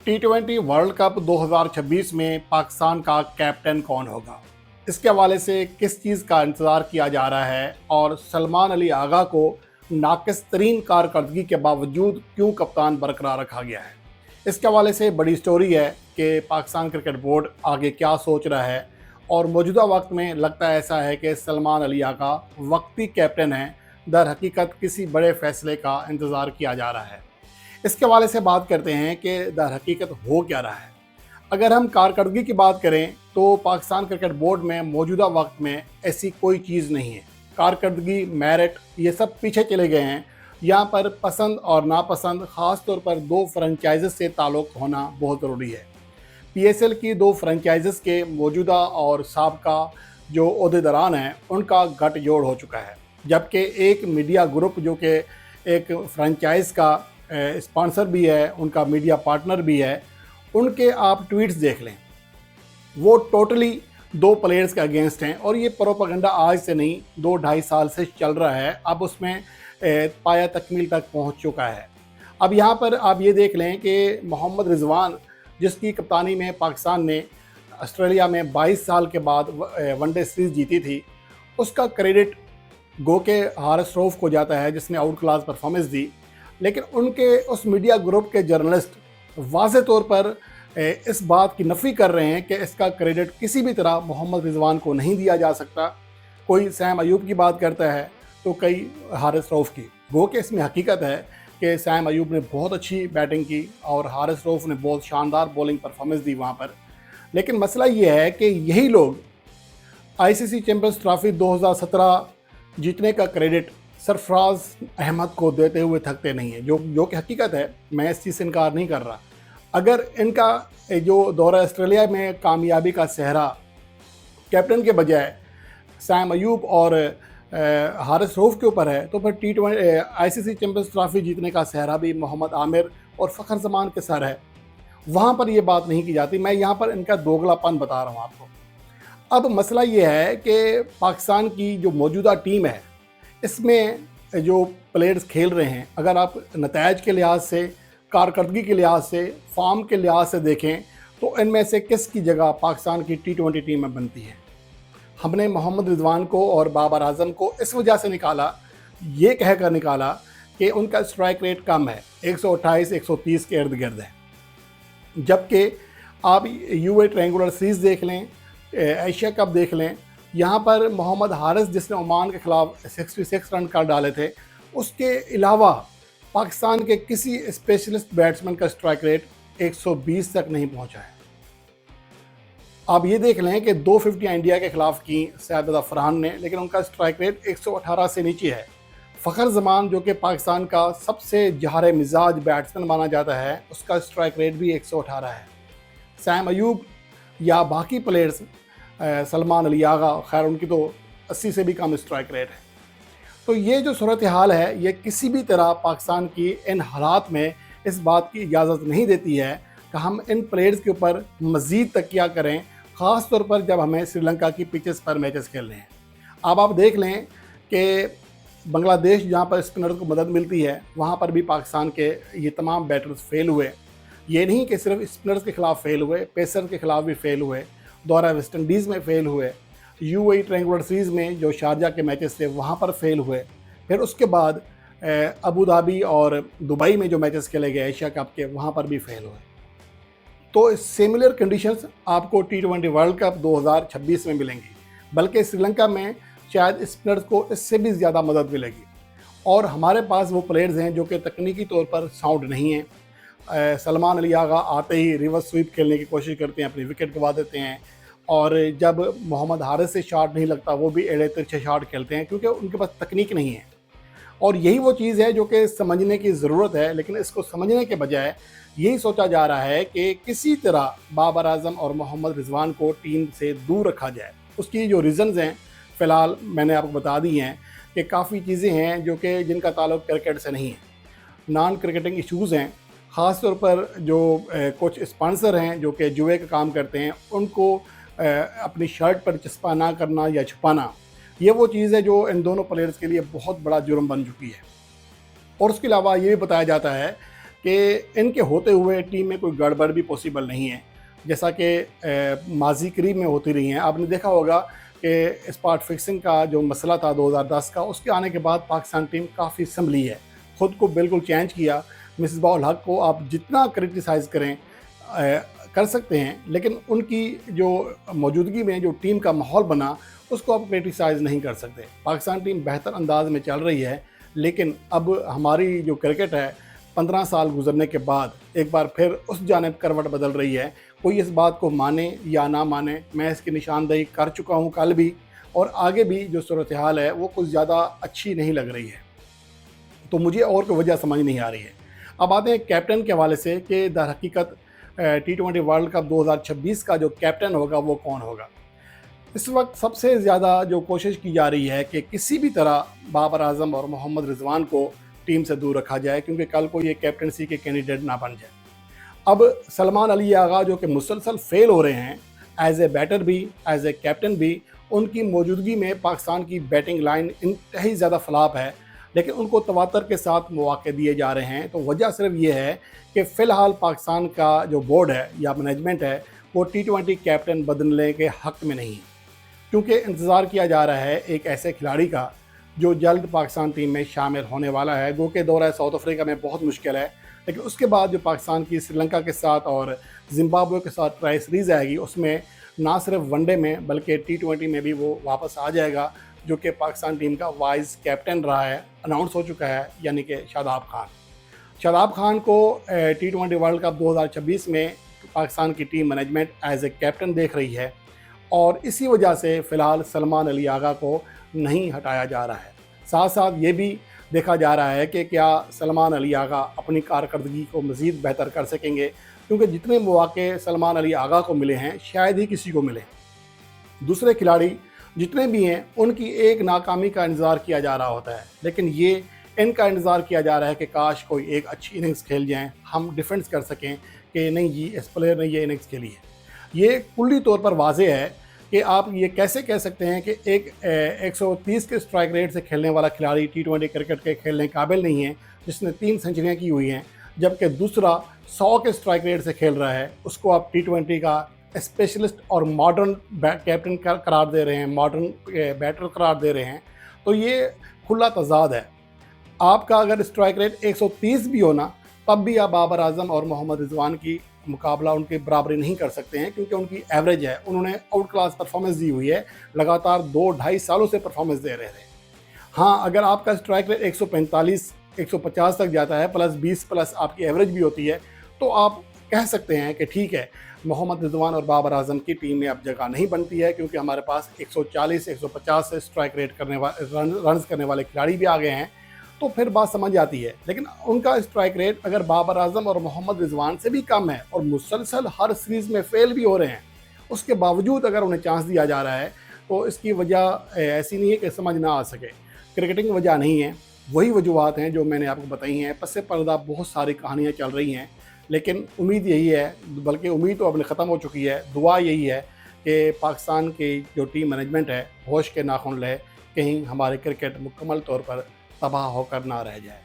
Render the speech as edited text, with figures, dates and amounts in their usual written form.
T20 world cup 2026 में पाकिस्तान का captain कौन होगा? इसके हवाले से किस चीज़ का इंतज़ार किया जा रहा है और सलमान अली आगा को नाक़िस तरीन कारकर्दगी के बावजूद क्यों कप्तान बरकरार रखा गया है? इसके हवाले से बड़ी स्टोरी है कि पाकिस्तान क्रिकेट बोर्ड आगे क्या सोच रहा है और मौजूदा वक्त में लगता ऐसा है कि सलमान अली आगा वक्ती कैप्टन हैं, दर हकीकत किसी बड़े फैसले का इंतज़ार किया जा रहा है। इसके हवाले से बात करते हैं कि दर हकीकत हो क्या रहा है। अगर हम कारकर्दगी की बात करें तो पाकिस्तान क्रिकेट बोर्ड में मौजूदा वक्त में ऐसी कोई चीज़ नहीं है। कारकर्दगी, मेरिट ये सब पीछे चले गए हैं। यहाँ पर पसंद और नापसंद ख़ास तौर पर दो फ्रेंचाइज़ से ताल्लुक़ होना बहुत ज़रूरी है। PSL की दो फ्रेंचाइज़ के मौजूदा और साबका जो ओहदेदारान हैं उनका गठजोड़ हो चुका है, जबकि एक मीडिया ग्रुप जो कि एक फ्रेंचाइज़ का स्पॉन्सर भी है, उनका मीडिया पार्टनर भी है, उनके आप ट्वीट्स देख लें, वो टोटली दो प्लेयर्स के अगेंस्ट हैं और ये प्रोपेगेंडा आज से नहीं 2-2.5 साल से चल रहा है। अब उसमें पाया तकमील तक पहुंच चुका है। अब यहाँ पर आप ये देख लें कि मोहम्मद रिजवान, जिसकी कप्तानी में पाकिस्तान ने ऑस्ट्रेलिया में 22 साल के बाद वनडे सीरीज़ जीती थी, उसका क्रेडिट गो के हारिस रऊफ को जाता है जिसने आउट क्लास परफॉर्मेंस दी। लेकिन उनके उस मीडिया ग्रुप के जर्नलिस्ट वाज़े तौर पर इस बात की नफ़ी कर रहे हैं कि इसका क्रेडिट किसी भी तरह मोहम्मद रिजवान को नहीं दिया जा सकता। कोई सैम अयूब की बात करता है तो कई हारिस रऊफ की। गो कि इसमें हकीकत है कि सैम अयूब ने बहुत अच्छी बैटिंग की और हारिस रऊफ ने बहुत शानदार बॉलिंग परफॉर्मेंस दी वहाँ पर। लेकिन मसला ये है कि यही लोग ICC चैम्पियंस ट्रॉफी 2017 जीतने का क्रेडिट सरफराज अहमद को देते हुए थकते नहीं है, जो कि हकीकत है। मैं इस चीज़ से इनकार नहीं कर रहा। अगर इनका जो दौरा ऑस्ट्रेलिया में कामयाबी का सेहरा कैप्टन के बजाय सैम अयूब और हारिस रऊफ के ऊपर है, तो फिर ICC चैम्पियंस ट्रॉफी जीतने का सेहरा भी मोहम्मद आमिर और फ़खर जमान के सर है। वहाँ पर ये बात नहीं की जाती। मैं यहाँ पर इनका दोगलापन बता रहा हूँ आपको। अब मसला ये है कि पाकिस्तान की जो मौजूदा टीम है, इसमें जो प्लेयर्स खेल रहे हैं, अगर आप नतायज के लिहाज से, कारकर्दगी के लिहाज से, फॉर्म के लिहाज से देखें तो इनमें से किसकी जगह पाकिस्तान की T20 टीम में बनती है। हमने मोहम्मद रिजवान को और बाबर आजम को इस वजह से निकाला, ये कहकर निकाला कि उनका स्ट्राइक रेट कम है, 128-130 के इर्द गिर्द है। जबकि आप UAE ट्रायंगुलर सीरीज़ देख लें, एशिया कप देख लें, यहाँ पर मोहम्मद हारिस जिसने ओमान के ख़िलाफ़ 66 रन कर डाले थे, उसके अलावा पाकिस्तान के किसी स्पेशलिस्ट बैट्समैन का स्ट्राइक रेट 120 तक नहीं पहुँचा है। आप ये देख लें कि 250 इंडिया के ख़िलाफ़ की सैयद फरहान ने, लेकिन उनका स्ट्राइक रेट 118 से नीचे है। फ़खर जमान जो कि पाकिस्तान का सबसे जहार मिजाज बैट्समैन माना जाता है, उसका स्ट्राइक रेट भी 118 है। सैम अयूब या बाकी प्लेयर्स, सलमान अली आगा, खैर उनकी तो 80 से भी कम स्ट्राइक रेट है। तो ये जो सूरत हाल है, ये किसी भी तरह पाकिस्तान की इन हालात में इस बात की इजाज़त नहीं देती है कि हम इन प्लेयर्स के ऊपर मज़ीद तकिया करें, ख़ास तौर पर जब हमें श्रीलंका की पिचेस पर मैचेस खेलने हैं। अब आप देख लें कि बांग्लादेश जहाँ पर स्पिनर को मदद मिलती है, वहाँ पर भी पाकिस्तान के ये तमाम बैटर्स फेल हुए। ये नहीं कि सिर्फ स्पिनर्स के ख़िलाफ़ फेल हुए, पेसर के ख़िलाफ़ भी फेल हुए, दौरा वेस्ट इंडीज़ में फेल हुए, UAE ट्रायंगुलर सीरीज़ में जो शारजा के मैचेस थे वहाँ पर फेल हुए। फिर उसके बाद अबू धाबी और दुबई में जो मैचेस खेले गए एशिया कप के, वहाँ पर भी फेल हुए। तो सिमिलर कंडीशंस आपको T20 वर्ल्ड कप 2026 में मिलेंगी, बल्कि श्रीलंका में शायद स्पिनर्स को इससे भी ज़्यादा मदद मिलेगी। और हमारे पास वो प्लेयर्स हैं जो कि तकनीकी तौर पर साउंड नहीं हैं। सलमान अली आगा आते ही रिवर्स स्वीप खेलने की कोशिश करते हैं, अपनी विकेट गंवा देते हैं, और जब मोहम्मद हारिस से शॉट नहीं लगता वो भी एड़े तिरछे शॉट खेलते हैं, क्योंकि उनके पास तकनीक नहीं है। और यही वो चीज़ है जो कि समझने की ज़रूरत है। लेकिन इसको समझने के बजाय यही सोचा जा रहा है कि किसी तरह बाबर आजम और मोहम्मद रिजवान को टीम से दूर रखा जाए। उसकी जो रीज़न्स हैं फ़िलहाल मैंने आपको बता दी हैं कि काफ़ी चीज़ें हैं जो कि जिनका ताल्लुक़ क्रिकेट से नहीं है, नॉन क्रिकेटिंग इशूज़ हैं। ख़ास तौर पर जो कुछ स्पॉन्सर हैं जो कि जुए का काम करते हैं, उनको अपनी शर्ट पर चस्पा ना करना या छुपाना, ये वो चीज़ है जो इन दोनों प्लेयर्स के लिए बहुत बड़ा जुर्म बन चुकी है। और उसके अलावा ये भी बताया जाता है कि इनके होते हुए टीम में कोई गड़बड़ भी पॉसिबल नहीं है, जैसा कि माजी करीब में होती रही हैं। आपने देखा होगा कि स्पॉट फिक्सिंग का जो मसला था 2010 का, उसके आने के बाद पाकिस्तान टीम काफ़ी संभली है, ख़ुद को बिल्कुल चेंज किया। मिसबाह उल हक को आप जितना क्रिटिसाइज़ करें कर सकते हैं, लेकिन उनकी जो मौजूदगी में जो टीम का माहौल बना उसको आप क्रिटिसाइज़ नहीं कर सकते। पाकिस्तान टीम बेहतर अंदाज में चल रही है, लेकिन अब हमारी जो क्रिकेट है 15 साल गुजरने के बाद एक बार फिर उस जानिब करवट बदल रही है। कोई इस बात को माने या ना माने, मैं इसकी निशानदेही कर चुका हूँ कल भी, और आगे भी जो सूरत हाल है वो कुछ ज़्यादा अच्छी नहीं लग रही है, तो मुझे और कोई वजह समझ नहीं आ रही है। अब आते हैं कैप्टन के हवाले से कि दर हकीकत T20 वर्ल्ड कप 2026 का जो कैप्टन होगा वो कौन होगा। इस वक्त सबसे ज़्यादा जो कोशिश की जा रही है कि किसी भी तरह बाबर आजम और मोहम्मद रिजवान को टीम से दूर रखा जाए, क्योंकि कल को ये कैप्टनसी के कैंडिडेट ना बन जाए। अब सलमान अली आगा जो कि मुसलसल फेल हो रहे हैं एज ए बैटर भी, एज ए कैप्टन भी, उनकी मौजूदगी में पाकिस्तान की बैटिंग लाइन इंतहाई ज़्यादा फ्लॉप है, लेकिन उनको तवातर के साथ मौके दिए जा रहे हैं। तो वजह सिर्फ ये है कि फ़िलहाल पाकिस्तान का जो बोर्ड है या मैनेजमेंट है वो T20 कैप्टन बदलने के हक़ में नहीं है, क्योंकि इंतज़ार किया जा रहा है एक ऐसे खिलाड़ी का जो जल्द पाकिस्तान टीम में शामिल होने वाला है। गो के दौरा साउथ अफ्रीका में बहुत मुश्किल है, लेकिन उसके बाद जो पाकिस्तान की श्रीलंका के साथ और ज़िम्बाब्वे के साथ ट्राई सीरीज़ आएगी, उसमें ना सिर्फ वनडे में बल्कि T20 में भी वो वापस आ जाएगा, जो कि पाकिस्तान टीम का वाइस कैप्टन रहा है, अनाउंस हो चुका है, यानी कि शादाब खान। शादाब खान को T20 वर्ल्ड कप 2026 में पाकिस्तान की team management as a captain देख रही है, और इसी वजह से फ़िलहाल सलमान अली आगा को नहीं हटाया जा रहा है। साथ साथ ये भी देखा जा रहा है कि क्या सलमान अली आगा अपनी कारकर्दगी को मज़ीद बेहतर कर सकेंगे, क्योंकि जितने मौके सलमान अली आगा को मिले हैं शायद ही किसी को मिले। दूसरे खिलाड़ी जितने भी हैं उनकी एक नाकामी का इंतज़ार किया जा रहा होता है, लेकिन ये इनका इंतज़ार किया जा रहा है कि काश कोई एक अच्छी इनिंग्स खेल जाएँ, हम डिफेंस कर सकें कि नहीं जी इस प्लेयर ने ये इनिंग्स खेली है। ये कुल्ली तौर पर वाज़ेह है कि आप ये कैसे कह सकते हैं कि एक 130 के स्ट्राइक रेट से खेलने वाला खिलाड़ी T20 क्रिकेट के खेलने काबिल नहीं है, जिसने 3 सेंचुरियाँ की हुई हैं, जबकि दूसरा 100 के स्ट्राइक रेट से खेल रहा है, उसको आप T20 का स्पेशलिस्ट और मॉडर्न कैप्टन करार दे रहे हैं, मॉडर्न बैटर करार दे रहे हैं। तो ये खुला तज़ाद है। आपका अगर स्ट्राइक रेट 130 भी हो ना, तब भी आप बाबर आजम और मोहम्मद रिजवान की मुकाबला उनके बराबरी नहीं कर सकते हैं, क्योंकि उनकी एवरेज है, उन्होंने आउट क्लास परफॉर्मेंस दी हुई है, लगातार 2-2.5 सालों से परफॉर्मेंस दे रहे थे। हाँ, अगर आपका स्ट्राइक रेट 145 150 तक जाता है, प्लस 20 प्लस आपकी एवरेज भी होती है, तो आप कह सकते हैं कि ठीक है, मोहम्मद रिजवान और बाबर आजम की टीम में अब जगह नहीं बनती है, क्योंकि हमारे पास 140 150 से स्ट्राइक रेट करने वाले रन करने वाले खिलाड़ी भी आ गए हैं, तो फिर बात समझ आती है। लेकिन उनका स्ट्राइक रेट अगर बाबर आजम और मोहम्मद रिजवान से भी कम है और मुसलसल हर सीरीज़ में फेल भी हो रहे हैं, उसके बावजूद अगर उन्हें चांस दिया जा रहा है, तो इसकी वजह ऐसी नहीं है कि समझ ना आ सके। क्रिकेटिंग वजह नहीं है, वही वजूहत हैं जो मैंने आपको बताई हैं। पस्से पर्दा बहुत सारी कहानियाँ चल रही हैं, लेकिन उम्मीद यही है, बल्कि उम्मीद तो अब ख़त्म हो चुकी है, दुआ यही है कि पाकिस्तान की जो टीम मैनेजमेंट है होश के नाखून ले, कहीं हमारे क्रिकेट मुकम्मल तौर पर तबाह होकर ना रह जाए।